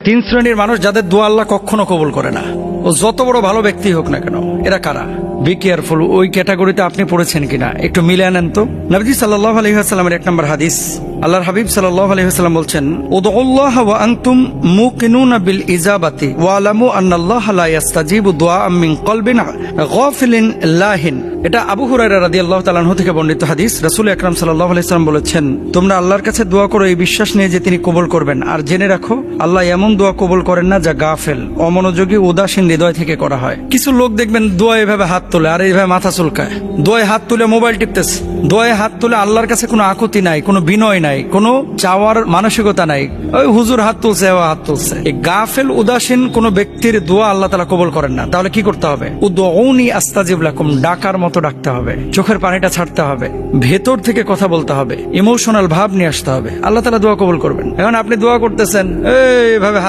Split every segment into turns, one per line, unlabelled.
তিন শ্রেণীর মানুষ যাদের দোয়া আল্লাহ কখনো কবুল করে না, ও যত বড় ভালো ব্যক্তি হোক না কেন। এরা কারা? বি কেয়ারফুল, ওই ক্যাটাগরিতে আপনি পড়েছেন কিনা একটু মিলে আনেন তো। নবীজি সাল্লাল্লাহু আলাইহি ওয়াসাল্লামের 1 নম্বর হাদিস, আল্লাহর হাবিব সাল্লাল্লাহু আলাইহি ওয়াসাল্লাম বলছেন, উদউল্লাহ ওয়া আনতুম মুকিনুনা বিল ইজাবাতি ওয়া আলামু আন্নাল্লাহা লা ইস্তাজিবু দুআআম মিন কলবিন গাফিলিন লাহিন। এটা আবু হুরায়রা রাদিয়াল্লাহু তাআলা আনহু থেকে বর্ণিত হাদিস। রাসূল আকরাম সাল্লাল্লাহু আলাইহি ওয়াসাল্লাম বলেছেন, তোমরা আল্লাহর কাছে দোয়া করো এই বিশ্বাস নিয়ে যে তিনি কবুল করবেন, আর জেনে রাখো আল্লাহ এমন দোয়া কবুল করেন না যা গাফেল, অমনোযোগী, উদাসীন হৃদয় থেকে করা হয়। কিছু লোক দেখবেন দোয়া এভাবে হাত তোলে আর এইভাবে মাথা চুলকায়, দোয়ায় হাত তুলে মোবাইল টিপতেছে, দোয়ায় হাত তুলে আল্লাহর কাছে কোনো আকুতি নাই, কোনো বিনয় নাই, কোনো চাওয়ার মানসিকতা নাই, ওই হুজুর হাত তুলছে ও হাত তুলছে। এই গাফেল উদাসীন কোন ব্যক্তির দোয়া আল্লাহ তাআলা কবুল করেন না। তাহলে কি করতে হবে? উদউনি আস্তাজিব লাকুম, ডাকার মতো ডাকতে হবে, চোখের পানিটা ছাড়তে হবে, ভেতর থেকে কথা বলতে হবে, ইমোশনাল ভাব নিয়ে আসতে হবে, আল্লাহ তাআলা দোয়া কবুল করবেন। এখন আপনি দোয়া করতেছেন এইভাবে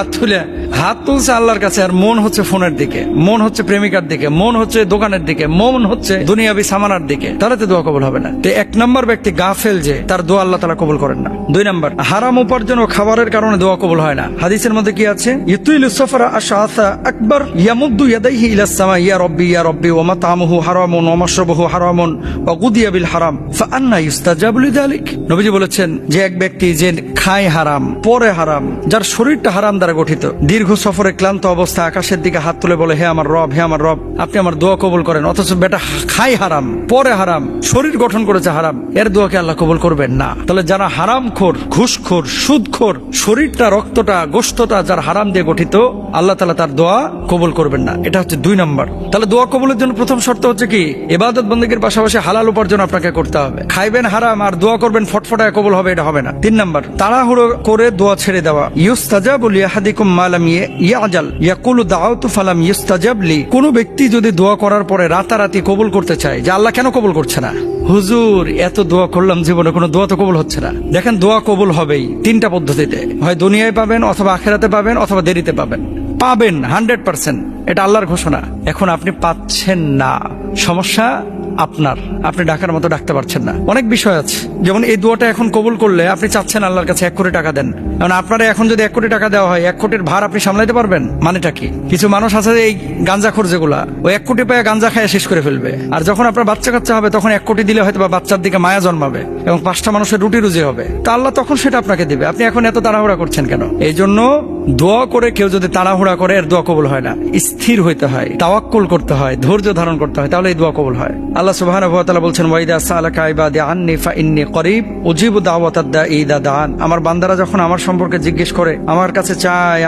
হাত তুলছে আল্লাহর কাছে, আর মন হচ্ছে ফোনের দিকে, মন হচ্ছে প্রেমিকার দিকে, মন হচ্ছে দোকানের দিকে, মন হচ্ছে দুনিয়াবি সামানার দিকে, তাহলে তো দোয়া কবুল হবে না। তো 1 নম্বর ব্যক্তি গাফেল, যে তার দোয়া আল্লাহ তাআলা কবুল করেন না। 2 নম্বর, হারাম উপার্জন ও খাবারের কারণে দোয়া কবুল হয় না। হাদিসের মধ্যে কি আছে? ইতুইলু সাফারা আশআসা আকবার ইয়ামুদ্দু ইয়াদাইহি ইলাস সামা ইয়া রাব্বি ওয়া মাতামুহু হারামুন ওয়া মাশরাবুহু হারামুন ওয়া গুদিয়া বিল হারাম ফাআন্না ইস্তাজাবু লিযালিক। নবীজি বলেছেন, যে এক ব্যক্তি যে খায় হারাম, পরে হারাম, যার শরীরটা হারাম দ্বারা গঠিত, দীর্ঘ সফরে ক্লান্ত অবস্থায় আকাশের দিকে হাত তুলে বলে, হে আমার রব, হে আমার রব, আপনি আমার দোয়া কবুল করেন, অথচ বেটা খায় হারাম, পরে হারাম, শরীর গঠন করেছে হারাম, এর দোয়াকে আল্লাহ কবুল করবেন না। তাহলে যারা হারামখোর, ঘুষখোর, সুদখোর, শরীরটা, রক্তটা, গোশতটা যার হারাম দিয়ে গঠিত, আল্লাহ তাআলা তার দোয়া কবুল করবেন না। এটা হচ্ছে 2 নম্বর। তাহলে দোয়া কবুলের জন্য প্রথম শর্ত হচ্ছে কি? ইবাদত বন্দেগীর পাশাপাশি হালাল উপার্জন আপনাকে করতে হবে। খাইবেন হারাম আর দোয়া করবেন ফটফটায় কবুল হবে, এটা হবে না। 3 নম্বর, তাড়াহুড়ো করে দোয়া ছেড়ে দেওয়া। ইউস্তাজাবু লিআহাদিকুম মা লাম ইয়াজাল ইয়াকুলু দাআউতু ফালাম ইউস্তাজাব লি। কোন ব্যক্তি যদি দোয়া করার পরে রাতারাতি কবুল করতে চায়, যে আল্লাহ কেন কবুল করছে না, হুজুর এত দোয়া করলাম জীবনে কোনো দোয়া তো কবুল হচ্ছে না। দেখেন, দোয়া কবুল হবেই 3টা পদ্ধতিতে, হয় দুনিয়ায় পাবেন, অথবা আখিরাতে পাবেন, অথবা দেরিতে পাবেন। পাবেন 100%, এটা আল্লাহর ঘোষণা। এখন আপনি পাচ্ছেন না, সমস্যা আপনার, আপনি ডাকার মতো ডাকতে পারছেন না। অনেক বিষয় আছে, যেমন এই দোয়াটা এখন কবুল করলে আপনি চাচ্ছেন আল্লাহর কাছে 1 কোটি টাকা দেন। কারণ আপনারা এখন যদি 1 কোটি টাকা দেওয়া হয়, 1 কোটির ভার আপনি সামলাইতে পারবেন? মানেটা কি? কিছু মানুষ আছে এই গাঞ্জাখোর, যেগুলা ওই 1 কোটি পায় গাঞ্জা খায় শেষ করে ফেলবে, আর যখন আপনার বাচ্চা কাচ্চা হবে তখন 1 কোটি দিলে হয়তো বা বাচ্চার দিকে মায়া জন্মাবে এবং 5টা মানুষের রুটি রুজি হবে, তা আল্লাহ তখন সেটা আপনাকে দিবে। আপনি এখন এত তাড়াহুড়া করছেন কেন? এই জন্য দোয়া করে কেউ যদি তাড়াহুড়া করে, এর দোয়া কবুল হয় না। স্থির হইতে হয়, তাওয়াক্কুল করতে হয়, ধৈর্য ধারণ করতে হয়, তাহলে এই দোয়া কবুল হয়। আল্লাহ সুবহানাহু ওয়া তাআলা বলছেন, ওয়াইদা সালাকা ইবাদি আন্নি ফাইন্নী করিব উজিবু দাওয়াতাদ দাঈ ইযা দাআন। আমার বান্দারা যখন আমার সম্পর্কে জিজ্ঞেস করে, আমার কাছে চায়,